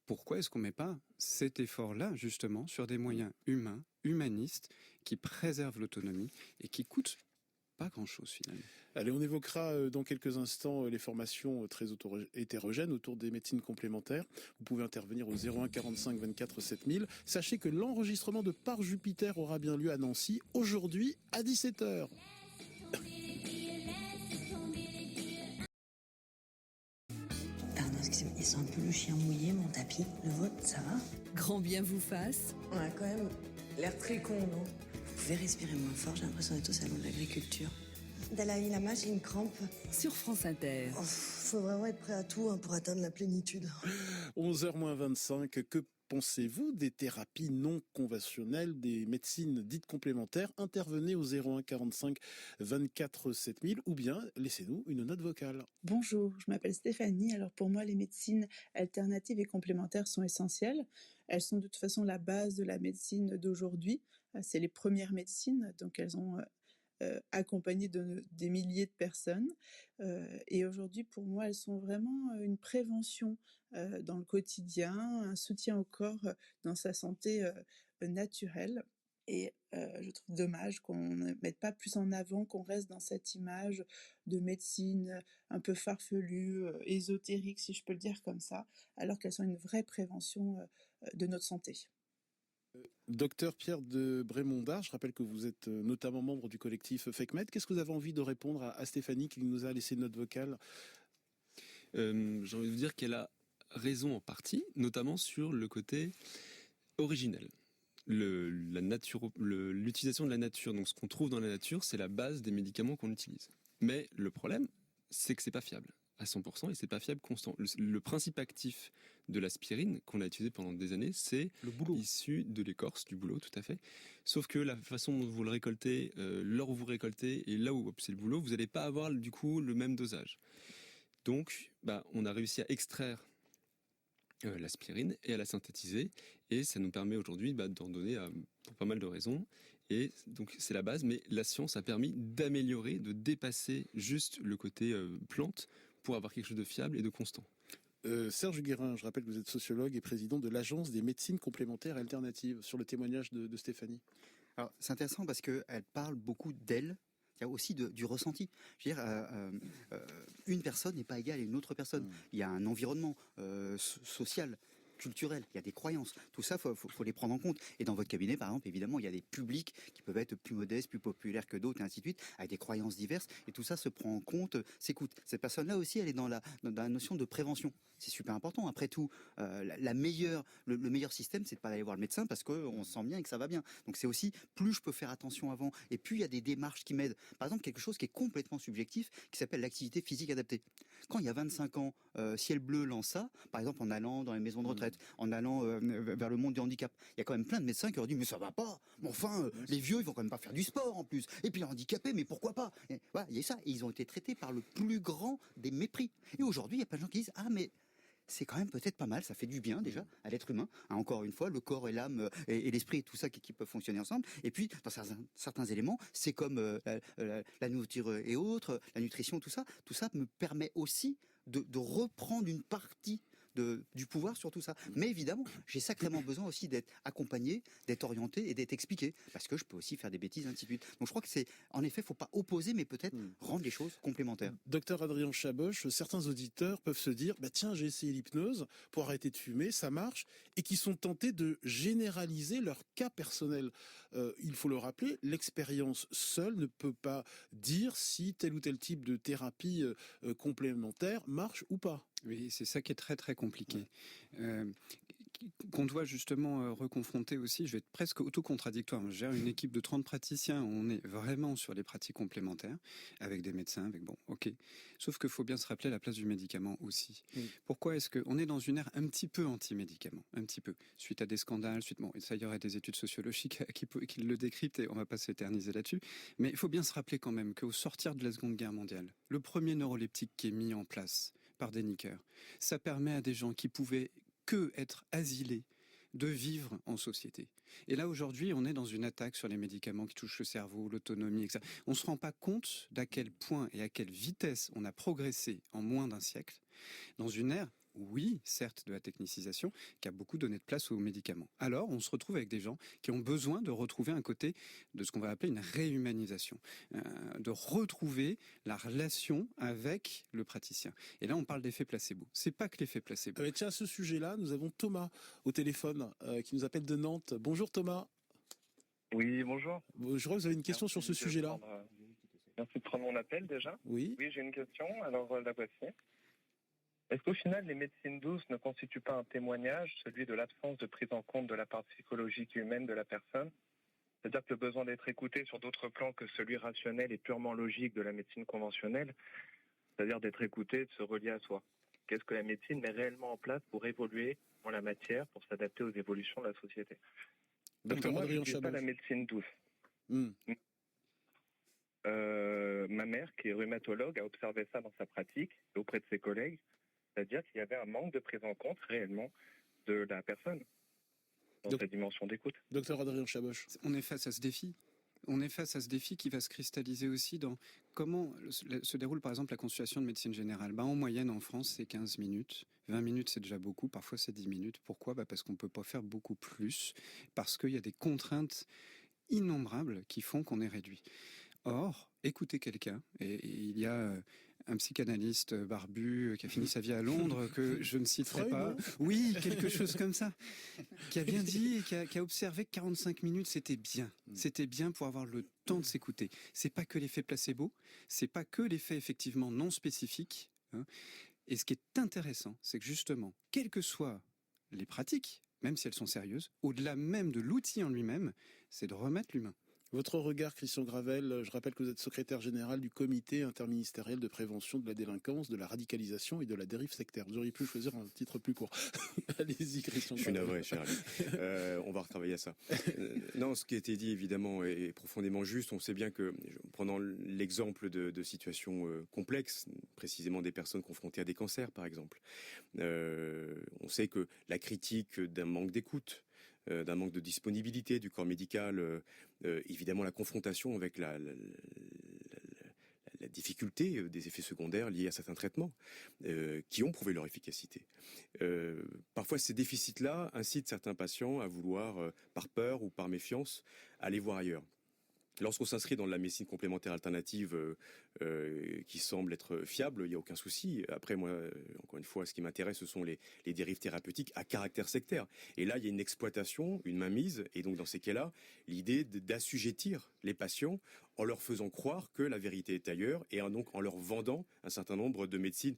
Pourquoi est-ce qu'on ne met pas cet effort-là, justement, sur des moyens humains, humanistes, qui préservent l'autonomie et qui coûtent pas grand-chose finalement? Allez, on évoquera dans quelques instants les formations très hétérogènes autour des médecines complémentaires. Vous pouvez intervenir au 01 45 24 7000. Sachez que l'enregistrement de Par Jupiter aura bien lieu à Nancy aujourd'hui à 17h. Pardon, excusez-moi, il sent un peu le chien mouillé, mon tapis. Le vôtre, ça va? Grand bien vous fasse. On a quand même l'air très con, non? Vous pouvez respirer moins fort, j'ai l'impression d'être au salon de l'agriculture. Dalai Lama, j'ai une crampe. Sur France Inter. Oh, faut vraiment être prêt à tout pour atteindre la plénitude. 11h-25, que pensez-vous des thérapies non conventionnelles, des médecines dites complémentaires? Intervenez au 01 45 24 7000 ou bien laissez-nous une note vocale. Bonjour, je m'appelle Stéphanie. Alors pour moi, les médecines alternatives et complémentaires sont essentielles. Elles sont de toute façon la base de la médecine d'aujourd'hui. C'est les premières médecines, donc elles ont accompagné des milliers de personnes. Et aujourd'hui, pour moi, elles sont vraiment une prévention dans le quotidien, un soutien au corps dans sa santé naturelle. Et je trouve dommage qu'on ne mette pas plus en avant, qu'on reste dans cette image de médecine un peu farfelue, ésotérique, si je peux le dire comme ça, alors qu'elles sont une vraie prévention de notre santé. Docteur Pierre de Brémondard, je rappelle que vous êtes notamment membre du collectif FECMED. Qu'est-ce que vous avez envie de répondre à Stéphanie qui nous a laissé une note vocale? J'ai envie de vous dire qu'elle a raison en partie, notamment sur le côté originel. L'utilisation de la nature, donc ce qu'on trouve dans la nature, c'est la base des médicaments qu'on utilise. Mais le problème, c'est que c'est pas fiable à 100% et c'est pas fiable constant. Le principe actif de l'aspirine qu'on a utilisé pendant des années, c'est issu de l'écorce, du bouleau, tout à fait. Sauf que la façon dont vous le récoltez, l'heure où vous récoltez et là où c'est le bouleau, vous n'allez pas avoir du coup le même dosage. Donc, on a réussi à extraire l'aspirine et à la synthétiser, et ça nous permet aujourd'hui d'en donner pour pas mal de raisons. Et donc c'est la base, mais la science a permis d'améliorer, de dépasser juste le côté plante pour avoir quelque chose de fiable et de constant. Serge Guérin, je rappelle que vous êtes sociologue et président de l'Agence des médecines complémentaires alternatives, sur le témoignage de Stéphanie. Alors c'est intéressant parce qu'elle parle beaucoup d'elle. Il y a aussi du ressenti. Je veux dire, une personne n'est pas égale à une autre personne. Il y a un environnement social, culturel, il y a des croyances. Tout ça, faut les prendre en compte. Et dans votre cabinet, par exemple, évidemment, il y a des publics qui peuvent être plus modestes, plus populaires que d'autres, et ainsi de suite, avec des croyances diverses. Et tout ça se prend en compte, s'écoute. Cette personne-là aussi, elle est dans la notion de prévention. C'est super important. Après tout, le meilleur système, c'est de pas aller voir le médecin parce qu'on se sent bien et que ça va bien. Donc c'est aussi, plus je peux faire attention avant. Et puis, il y a des démarches qui m'aident. Par exemple, quelque chose qui est complètement subjectif, qui s'appelle l'activité physique adaptée. Quand il y a 25 ans, Ciel Bleu lance ça, par exemple en allant dans les maisons de retraite, en allant vers le monde du handicap. Il y a quand même plein de médecins qui ont dit mais ça va pas. Mais enfin, les vieux ils vont quand même pas faire du sport en plus. Et puis les handicapés, mais pourquoi pas? Et voilà, il y a ça. Et ils ont été traités par le plus grand des mépris. Et aujourd'hui, il y a plein de gens qui disent ah mais c'est quand même peut-être pas mal, ça fait du bien déjà à l'être humain. Encore une fois, le corps et l'âme et l'esprit et tout ça qui peuvent fonctionner ensemble. Et puis, dans certains éléments, c'est comme la nourriture et autres, la nutrition, tout ça me permet aussi de reprendre une partie du pouvoir sur tout ça. Mais évidemment, j'ai sacrément besoin aussi d'être accompagné, d'être orienté et d'être expliqué, parce que je peux aussi faire des bêtises, ainsi de suite. Donc je crois que en effet, faut pas opposer, mais peut-être rendre les choses complémentaires. Docteur Adrien Chaboch, certains auditeurs peuvent se dire, tiens, j'ai essayé l'hypnose pour arrêter de fumer, ça marche, et qui sont tentés de généraliser leur cas personnel. Il faut le rappeler, l'expérience seule ne peut pas dire si tel ou tel type de thérapie complémentaire marche ou pas. Oui, c'est ça qui est très très compliqué. Qu'on doit justement reconfronter aussi, je vais être presque autocontradictoire. Je gère une équipe de 30 praticiens, on est vraiment sur les pratiques complémentaires, avec des médecins, Sauf qu'il faut bien se rappeler la place du médicament aussi. Pourquoi est-ce qu'on est dans une ère un petit peu anti-médicament, un petit peu, suite à des scandales, et ça, il y aurait des études sociologiques qui le décryptent et on ne va pas s'éterniser là-dessus. Mais il faut bien se rappeler quand même qu'au sortir de la Seconde Guerre mondiale, le premier neuroleptique qui est mis en place par des niqueurs, ça permet à des gens qui pouvaient que être asilés de vivre en société. Et là, aujourd'hui, on est dans une attaque sur les médicaments qui touchent le cerveau, l'autonomie, etc. On ne se rend pas compte d'à quel point et à quelle vitesse on a progressé en moins d'un siècle dans une ère, oui, certes, de la technicisation, qui a beaucoup donné de place aux médicaments. Alors, on se retrouve avec des gens qui ont besoin de retrouver un côté de ce qu'on va appeler une réhumanisation, de retrouver la relation avec le praticien. Et là, on parle d'effet placebo. C'est pas que l'effet placebo. Tiens, à ce sujet-là, nous avons Thomas au téléphone qui nous appelle de Nantes. Bonjour Thomas. Oui, bonjour. Je crois que vous avez une question sur ce sujet-là. Merci de prendre mon appel déjà. Oui. Oui, j'ai une question. Alors, la voici. Est-ce qu'au final, les médecines douces ne constituent pas un témoignage, celui de l'absence de prise en compte de la part psychologique et humaine de la personne ? C'est-à-dire que le besoin d'être écouté sur d'autres plans que celui rationnel et purement logique de la médecine conventionnelle, c'est-à-dire d'être écouté, de se relier à soi. Qu'est-ce que la médecine met réellement en place pour évoluer en la matière, pour s'adapter aux évolutions de la société ? Parce que moi, je ne suis pas la médecine douce. Ma mère, qui est rhumatologue, a observé ça dans sa pratique auprès de ses collègues. C'est-à-dire qu'il y avait un manque de prise en compte réellement de la personne dans sa dimension d'écoute. Docteur Adrien Chaboch. On est face à ce défi. On est face à ce défi qui va se cristalliser aussi dans comment se déroule par exemple la consultation de médecine générale. En moyenne en France, c'est 15 minutes. 20 minutes, c'est déjà beaucoup. Parfois, c'est 10 minutes. Pourquoi ? Parce qu'on ne peut pas faire beaucoup plus. Parce qu'il y a des contraintes innombrables qui font qu'on est réduit. Or, écouter quelqu'un, et il y a un psychanalyste barbu qui a fini sa vie à Londres, que je ne citerai pas. Oui, quelque chose comme ça. Qui a bien dit, qui a observé que 45 minutes, c'était bien. C'était bien pour avoir le temps de s'écouter. C'est pas que l'effet placebo, c'est pas que l'effet effectivement non spécifique. Et ce qui est intéressant, c'est que justement, quelles que soient les pratiques, même si elles sont sérieuses, au-delà même de l'outil en lui-même, c'est de remettre l'humain. Votre regard, Christian Gravel, je rappelle que vous êtes secrétaire général du comité interministériel de prévention de la délinquance, de la radicalisation et de la dérive sectaire. Vous auriez pu choisir un titre plus court. Allez-y, Christian Gravel. Je suis navré, cher ami. On va retravailler à ça. Non, ce qui a été dit, évidemment, est profondément juste. On sait bien que, prenant l'exemple de situations complexes, précisément des personnes confrontées à des cancers, par exemple, on sait que la critique d'un manque d'écoute, d'un manque de disponibilité du corps médical, évidemment la confrontation avec la difficulté des effets secondaires liés à certains traitements qui ont prouvé leur efficacité. Parfois, ces déficits-là incitent certains patients à vouloir, par peur ou par méfiance, aller voir ailleurs. Lorsqu'on s'inscrit dans la médecine complémentaire alternative qui semble être fiable, il n'y a aucun souci. Après, moi, encore une fois, ce qui m'intéresse, ce sont les dérives thérapeutiques à caractère sectaire. Et là, il y a une exploitation, une mainmise. Et donc, dans ces cas-là, l'idée d'assujettir les patients en leur faisant croire que la vérité est ailleurs et donc en leur vendant un certain nombre de médecines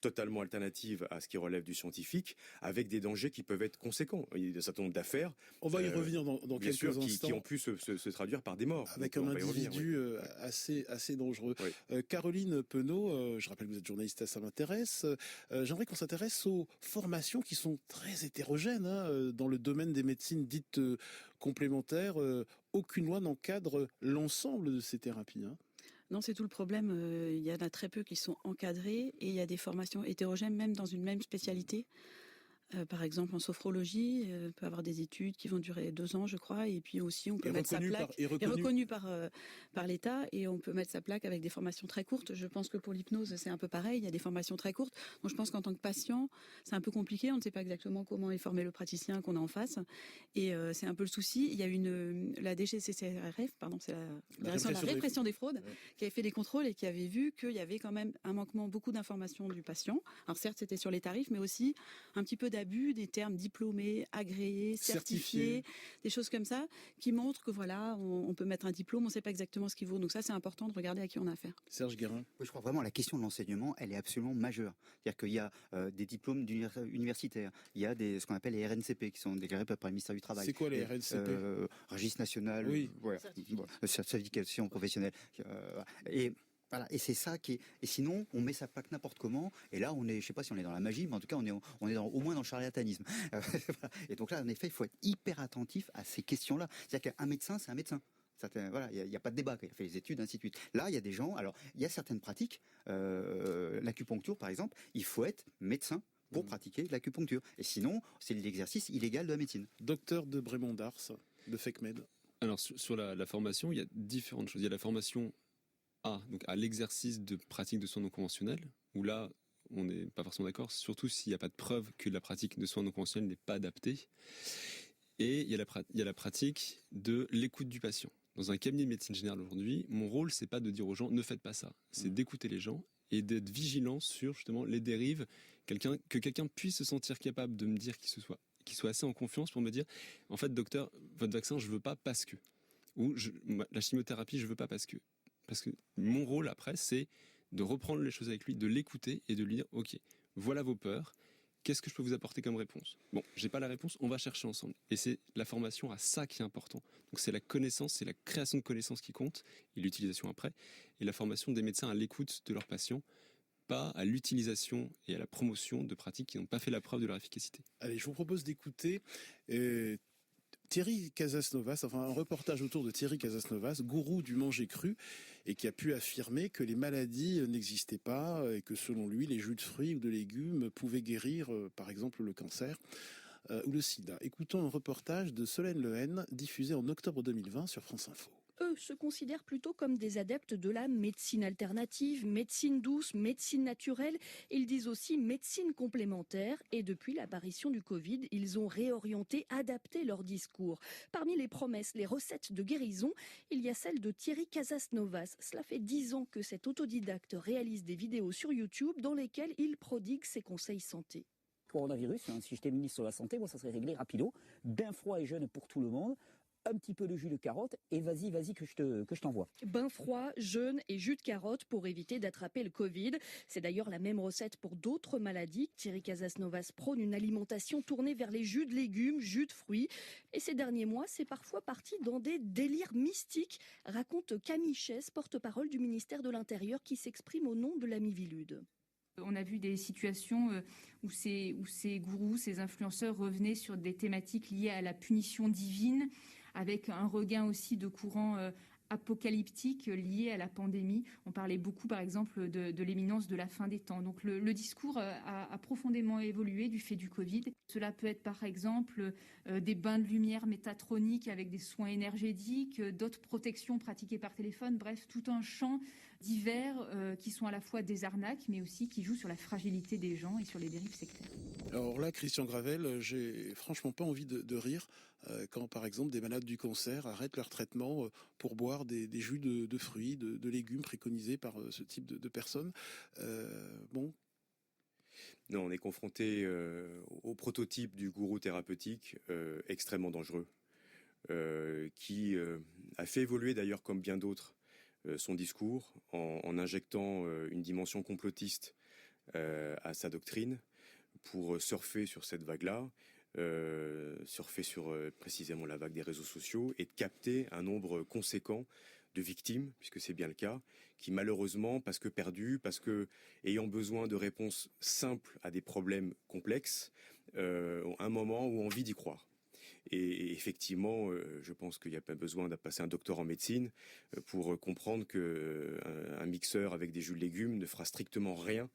totalement alternative à ce qui relève du scientifique, avec des dangers qui peuvent être conséquents. Il y a un certain nombre d'affaires. On va y revenir dans bien quelques sûr, instants. Qui ont pu se traduire par des morts. Avec donc, un individu assez dangereux. Oui. Caroline Penaud, je rappelle que vous êtes journaliste à Ça m'intéresse. J'aimerais qu'on s'intéresse aux formations qui sont très hétérogènes dans le domaine des médecines dites complémentaires. Aucune loi n'encadre l'ensemble de ces thérapies. Non, c'est tout le problème. Il y en a très peu qui sont encadrés et il y a des formations hétérogènes, même dans une même spécialité. Par exemple, en sophrologie, on peut avoir des études qui vont durer 2 ans, je crois, et puis aussi on peut mettre sa plaque, reconnu par l'État, et on peut mettre sa plaque avec des formations très courtes. Je pense que pour l'hypnose, c'est un peu pareil, il y a des formations très courtes. Donc je pense qu'en tant que patient, c'est un peu compliqué, on ne sait pas exactement comment est formé le praticien qu'on a en face, et c'est un peu le souci. Il y a la DGCCRF, c'est la Direction de la répression des fraudes, qui avait fait des contrôles et qui avait vu qu'il y avait quand même un manquement, beaucoup d'informations du patient. Alors certes, c'était sur les tarifs, mais aussi un petit peu d'abus des termes diplômés, agréés, certifiés, des choses comme ça, qui montrent que voilà, on peut mettre un diplôme, on ne sait pas exactement ce qu'il vaut. Donc ça, c'est important de regarder à qui on a affaire. Serge Guérin. Oui, je crois vraiment la question de l'enseignement, elle est absolument majeure. C'est-à-dire qu'il y a des diplômes universitaires, il y a ce qu'on appelle les RNCP qui sont déclarés par le ministère du Travail. C'est quoi les RNCP? Registre national, voilà, certification professionnelle. Voilà, et c'est ça qui est. Et sinon, on met sa plaque n'importe comment. Et là, je sais pas si on est dans la magie, mais en tout cas, on est au moins dans le charlatanisme. Et donc là, en effet, il faut être hyper attentif à ces questions-là. C'est-à-dire qu'un médecin, c'est un médecin. Voilà, il n'y a pas de débat. Il a fait les études, ainsi de suite. Là, il y a des gens. Alors, il y a certaines pratiques. L'acupuncture, par exemple, il faut être médecin pour pratiquer l'acupuncture. Et sinon, c'est l'exercice illégal de la médecine. Docteur de Brémond-Dars, de FECMED. Alors, sur la formation, il y a différentes choses. Il y a la formation donc à l'exercice de pratique de soins non conventionnels, où là, on n'est pas forcément d'accord, surtout s'il n'y a pas de preuve que la pratique de soins non conventionnels n'est pas adaptée. Et il y a la pratique de l'écoute du patient. Dans un cabinet de médecine générale aujourd'hui, mon rôle, c'est pas de dire aux gens « ne faites pas ça », c'est d'écouter les gens et d'être vigilant sur justement les dérives, que quelqu'un puisse se sentir capable de me dire qu'il soit assez en confiance pour me dire « en fait, docteur, votre vaccin, je veux pas parce que », ou la chimiothérapie, je veux pas parce que mon rôle après, c'est de reprendre les choses avec lui, de l'écouter et de lui dire « ok, voilà vos peurs, qu'est-ce que je peux vous apporter comme réponse ?» Bon, j'ai pas la réponse, on va chercher ensemble. Et c'est la formation à ça qui est important. Donc c'est la connaissance, c'est la création de connaissances qui compte, et l'utilisation après, et la formation des médecins à l'écoute de leurs patients, pas à l'utilisation et à la promotion de pratiques qui n'ont pas fait la preuve de leur efficacité. Allez, je vous propose d'écouter Thierry Casasnovas, un reportage autour de Thierry Casasnovas, gourou du manger cru, et qui a pu affirmer que les maladies n'existaient pas et que selon lui, les jus de fruits ou de légumes pouvaient guérir, par exemple, le cancer ou le sida. Écoutons un reportage de Solène Lehen, diffusé en octobre 2020 sur France Info. Eux se considèrent plutôt comme des adeptes de la médecine alternative, médecine douce, médecine naturelle. Ils disent aussi médecine complémentaire. Et depuis l'apparition du Covid, ils ont réorienté, adapté leur discours. Parmi les promesses, les recettes de guérison, il y a celle de Thierry Casasnovas. Cela fait 10 ans que cet autodidacte réalise des vidéos sur YouTube dans lesquelles il prodigue ses conseils santé. Coronavirus, si j'étais ministre de la Santé, ça serait réglé rapido, bain froid et jeune pour tout le monde. Un petit peu de jus de carotte et vas-y que je t'envoie. Bain froid, jeûne et jus de carotte pour éviter d'attraper le Covid. C'est d'ailleurs la même recette pour d'autres maladies. Thierry Casasnovas prône une alimentation tournée vers les jus de légumes, jus de fruits. Et ces derniers mois, c'est parfois parti dans des délires mystiques, raconte Camille Chess, porte-parole du ministère de l'Intérieur qui s'exprime au nom de la Mivilude. On a vu des situations où ces gourous, ces influenceurs revenaient sur des thématiques liées à la punition divine, avec un regain aussi de courants apocalyptiques liés à la pandémie. On parlait beaucoup, par exemple, de l'imminence de la fin des temps. Donc le discours a profondément évolué du fait du Covid. Cela peut être, par exemple, des bains de lumière métatroniques avec des soins énergétiques, d'autres protections pratiquées par téléphone, bref, tout un champ divers qui sont à la fois des arnaques, mais aussi qui jouent sur la fragilité des gens et sur les dérives sectaires. Alors là, Christian Gravel, j'ai franchement pas envie de rire quand, par exemple, des malades du cancer arrêtent leur traitement pour boire des jus de fruits, de légumes préconisés par ce type de personnes. Bon. Non, on est confronté au prototype du gourou thérapeutique extrêmement dangereux, qui a fait évoluer d'ailleurs comme bien d'autres son discours en injectant une dimension complotiste à sa doctrine pour surfer sur cette vague-là, surfer sur précisément la vague des réseaux sociaux et de capter un nombre conséquent de victimes, puisque c'est bien le cas, qui malheureusement, parce que perdus, parce que ayant besoin de réponses simples à des problèmes complexes, ont un moment où envie d'y croire. Et effectivement, je pense qu'il n'y a pas besoin de passer un doctorat en médecine pour comprendre qu'un mixeur avec des jus de légumes ne fera strictement rien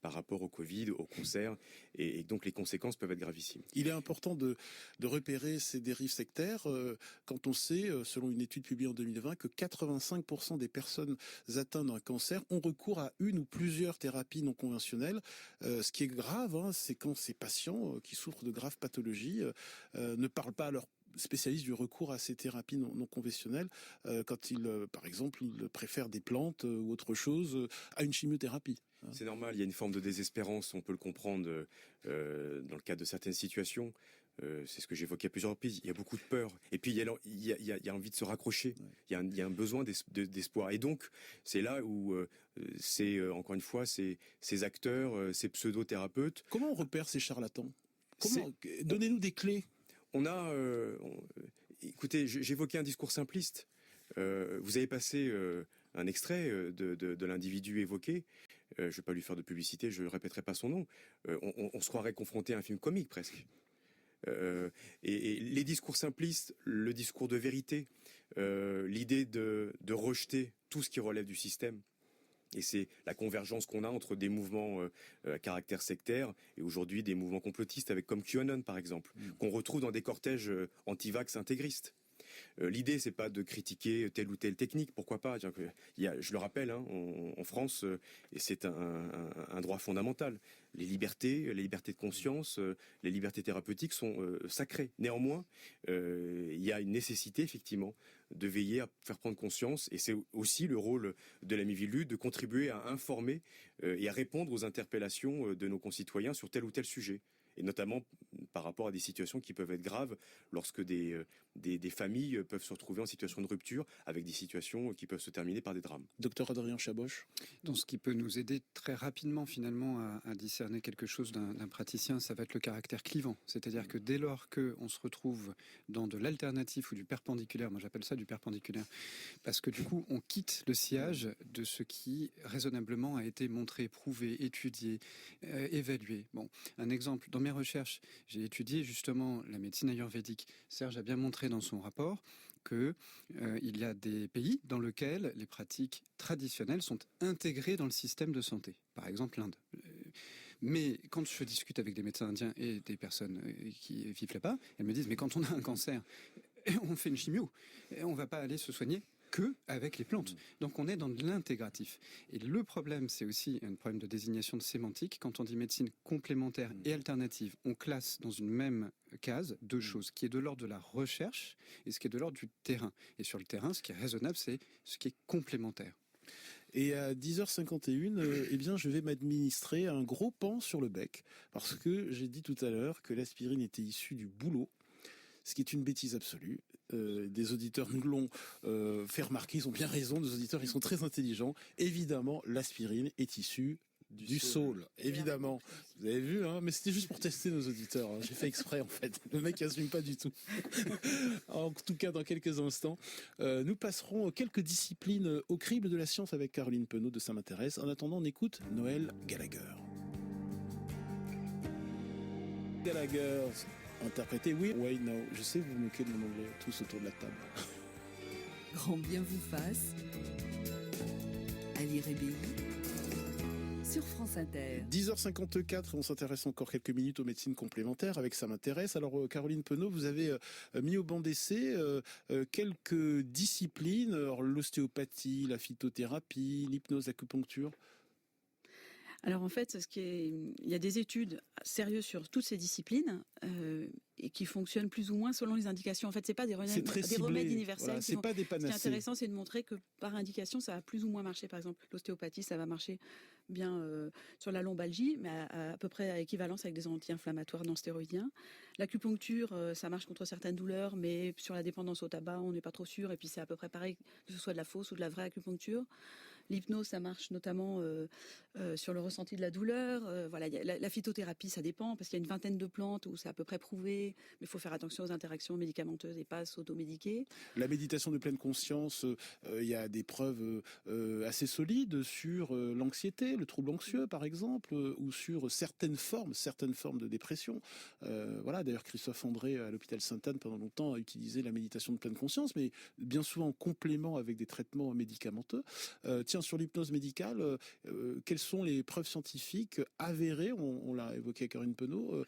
par rapport au Covid, au concert, et donc les conséquences peuvent être gravissimes. Il est important de repérer ces dérives sectaires quand on sait, selon une étude publiée en 2020, que 85% des personnes atteintes d'un cancer ont recours à une ou plusieurs thérapies non conventionnelles. Ce qui est grave, c'est quand ces patients qui souffrent de graves pathologies ne parlent pas à leur spécialiste du recours à ces thérapies non conventionnelles quand ils, par exemple, ils préfèrent des plantes ou autre chose à une chimiothérapie. C'est normal, il y a une forme de désespérance, on peut le comprendre dans le cadre de certaines situations. C'est ce que j'évoquais à plusieurs reprises. Il y a beaucoup de peur. Et puis, il y a envie de se raccrocher. Il y a un besoin d'espoir. Et donc, c'est là où encore une fois, ces acteurs, ces pseudo-thérapeutes. Comment on repère ces charlatans? Donnez-nous des clés. Écoutez, j'évoquais un discours simpliste. Vous avez passé un extrait de l'individu évoqué. Je ne vais pas lui faire de publicité, je ne répéterai pas son nom. On se croirait confronté à un film comique presque. Et les discours simplistes, le discours de vérité, l'idée de rejeter tout ce qui relève du système. Et c'est la convergence qu'on a entre des mouvements à caractère sectaire et aujourd'hui des mouvements complotistes comme QAnon par exemple, qu'on retrouve dans des cortèges anti-vax intégristes. L'idée, c'est pas de critiquer telle ou telle technique, pourquoi pas. Je le rappelle, en France, et c'est un droit fondamental. Les libertés de conscience, les libertés thérapeutiques sont sacrées. Néanmoins, il y a une nécessité, effectivement, de veiller à faire prendre conscience, et c'est aussi le rôle de la Miviludes de contribuer à informer et à répondre aux interpellations de nos concitoyens sur tel ou tel sujet. Et notamment par rapport à des situations qui peuvent être graves lorsque des familles peuvent se retrouver en situation de rupture avec des situations qui peuvent se terminer par des drames. Docteur Adrien Chaboch. Donc ce qui peut nous aider très rapidement finalement à discerner quelque chose d'un praticien, ça va être le caractère clivant. C'est-à-dire que dès lors qu'on se retrouve dans de l'alternatif ou du perpendiculaire, moi j'appelle ça du perpendiculaire, parce que du coup on quitte le sillage de ce qui raisonnablement a été montré, prouvé, étudié, évalué. Bon, un exemple, dans mes recherches, j'ai étudié justement la médecine ayurvédique. Serge a bien montré dans son rapport que il y a des pays dans lesquels les pratiques traditionnelles sont intégrées dans le système de santé. Par exemple l'Inde. Mais quand je discute avec des médecins indiens et des personnes qui vivent là-bas, elles me disent mais quand on a un cancer, on fait une chimio, on ne va pas aller se soigner que avec les plantes. Donc on est dans de l'intégratif. Et le problème, c'est aussi un problème de désignation de sémantique. Quand on dit médecine complémentaire et alternative, on classe dans une même case deux choses, qui est de l'ordre de la recherche et ce qui est de l'ordre du terrain. Et sur le terrain, ce qui est raisonnable, c'est ce qui est complémentaire. Et à 10h51, eh bien, je vais m'administrer un gros pan sur le bec, parce que j'ai dit tout à l'heure que l'aspirine était issue du bouleau, ce qui est une bêtise absolue. Des auditeurs nous l'ont fait remarquer, ils ont bien raison, nos auditeurs, ils sont très intelligents. Évidemment, l'aspirine est issue du saule, évidemment. Vous avez vu, mais c'était juste pour tester nos auditeurs. J'ai fait exprès, en fait. Le mec n'assume pas du tout. En tout cas, dans quelques instants, nous passerons quelques disciplines au crible de la science avec Caroline Penaud de Ça m'intéresse. En attendant, on écoute Noël Gallagher. Gallagher, interprété Oui, Wait No. Je sais, vous vous moquez de mon anglais, tous autour de la table. Grand bien vous fasse. Ali Rébéi. Sur France Inter. 10h54, on s'intéresse encore quelques minutes aux médecines complémentaires avec Ça m'intéresse. Alors Caroline Penaud, vous avez mis au banc d'essai quelques disciplines, l'ostéopathie, la phytothérapie, l'hypnose, l'acupuncture. Alors en fait, il y a des études sérieuses sur toutes ces disciplines et qui fonctionnent plus ou moins selon les indications. En fait, c'est pas des remèdes universels. Voilà, c'est pas des panacées. Ce qui est intéressant, c'est de montrer que par indication, ça va plus ou moins marcher. Par exemple, l'ostéopathie, ça va marcher bien sur la lombalgie, mais à peu près à équivalence avec des anti-inflammatoires non stéroïdiens. L'acupuncture, ça marche contre certaines douleurs, mais sur la dépendance au tabac, on n'est pas trop sûr. Et puis c'est à peu près pareil, que ce soit de la fausse ou de la vraie acupuncture. L'hypnose, ça marche notamment sur le ressenti de la douleur. Voilà, la phytothérapie, ça dépend, parce qu'il y a une vingtaine de plantes où c'est à peu près prouvé, mais il faut faire attention aux interactions médicamenteuses et pas s'automédiquer. La méditation de pleine conscience, il y a des preuves assez solides sur l'anxiété, le trouble anxieux par exemple, ou sur certaines formes de dépression. Voilà, d'ailleurs Christophe André à l'hôpital Sainte-Anne pendant longtemps a utilisé la méditation de pleine conscience, mais bien souvent en complément avec des traitements médicamenteux. Tiens, sur l'hypnose médicale, quelles sont les preuves scientifiques avérées? On l'a évoqué avec Caroline Penaud,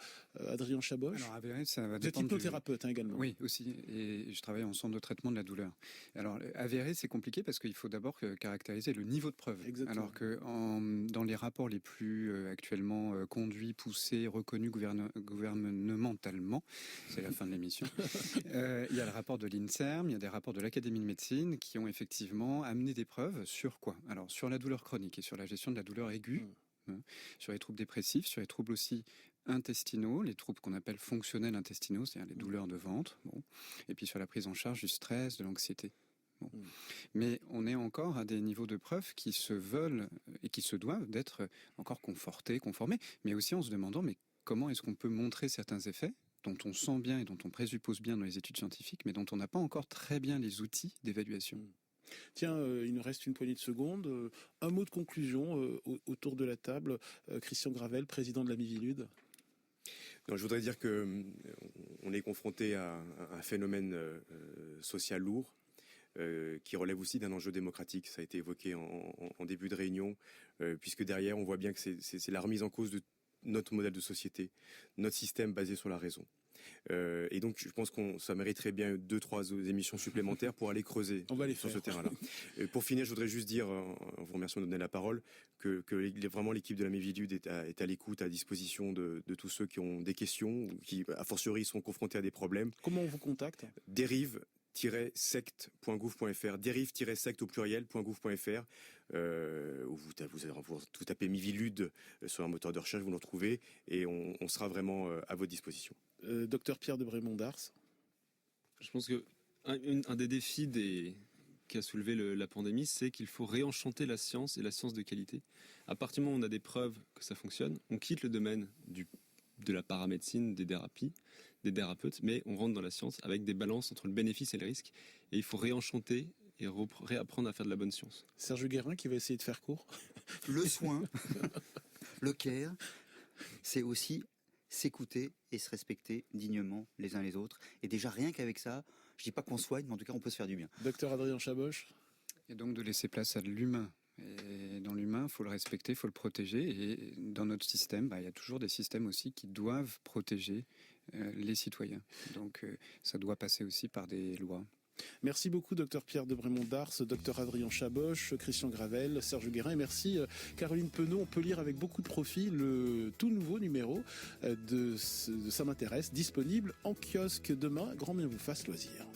Adrien Chaboche. Alors avéré, ça va Vous êtes dépendre hypnothérapeute également. Oui, aussi, et je travaille en centre de traitement de la douleur. Alors avéré, c'est compliqué parce qu'il faut d'abord caractériser le niveau de preuve. Exactement. Alors que dans les rapports les plus actuellement conduits, poussés, reconnus gouvernementalement, c'est la fin de l'émission, il y a le rapport de l'INSERM, il y a des rapports de l'Académie de médecine qui ont effectivement amené des preuves sur quoi? Alors sur la douleur chronique et sur la gestion de la douleur aiguë, sur les troubles dépressifs, sur les troubles aussi intestinaux, les troubles qu'on appelle fonctionnels intestinaux, c'est-à-dire les douleurs de ventre, et puis sur la prise en charge du stress, de l'anxiété. Mais on est encore à des niveaux de preuve qui se veulent et qui se doivent d'être encore confortés, conformés, mais aussi en se demandant mais comment est-ce qu'on peut montrer certains effets dont on sent bien et dont on présuppose bien dans les études scientifiques, mais dont on n'a pas encore très bien les outils d'évaluation. Tiens, il nous reste une poignée de secondes. Un mot de conclusion autour de la table. Christian Gravel, président de la Mivilude. Non, je voudrais dire que on est confronté à un phénomène social lourd qui relève aussi d'un enjeu démocratique. Ça a été évoqué en début de réunion, puisque derrière, on voit bien que c'est la remise en cause de notre modèle de société, notre système basé sur la raison. Et donc, je pense ça mériterait bien 2-3 émissions supplémentaires pour aller creuser sur ce terrain-là. Pour finir, je voudrais juste dire, en vous remerciant de donner la parole, que vraiment l'équipe de la Mivilude est à l'écoute, à disposition de tous ceux qui ont des questions, ou qui, a fortiori, sont confrontés à des problèmes. Comment on vous contacte? dérive-sect.gouv.fr, dérive-sect au pluriel.gouv.fr, où vous tapez Mivilude sur un moteur de recherche, vous nous retrouvez, et on sera vraiment à votre disposition. Docteur Pierre de Brémond-Dars. Je pense que un des défis qu'a soulevé la pandémie, c'est qu'il faut réenchanter la science et la science de qualité. À partir du moment où on a des preuves que ça fonctionne, on quitte le domaine de la paramédecine, des thérapies, des thérapeutes, mais on rentre dans la science avec des balances entre le bénéfice et le risque. Et il faut réenchanter et réapprendre à faire de la bonne science. Serge Guérin qui va essayer de faire court. Le soin, le care, c'est aussi s'écouter et se respecter dignement les uns les autres. Et déjà, rien qu'avec ça, je dis pas qu'on soigne, mais en tout cas, on peut se faire du bien. Docteur Adrien Chaboche. Et donc de laisser place à l'humain. Et dans l'humain, il faut le respecter, il faut le protéger. Et dans notre système, il y a toujours des systèmes aussi qui doivent protéger les citoyens. Donc ça doit passer aussi par des lois. Merci beaucoup, docteur Pierre de Brémond-Dars, docteur Adrien Chaboche, Christian Gravel, Serge Guérin, et merci Caroline Penaud. On peut lire avec beaucoup de profit le tout nouveau numéro de Ça m'intéresse, disponible en kiosque demain. Grand bien vous fasse loisir.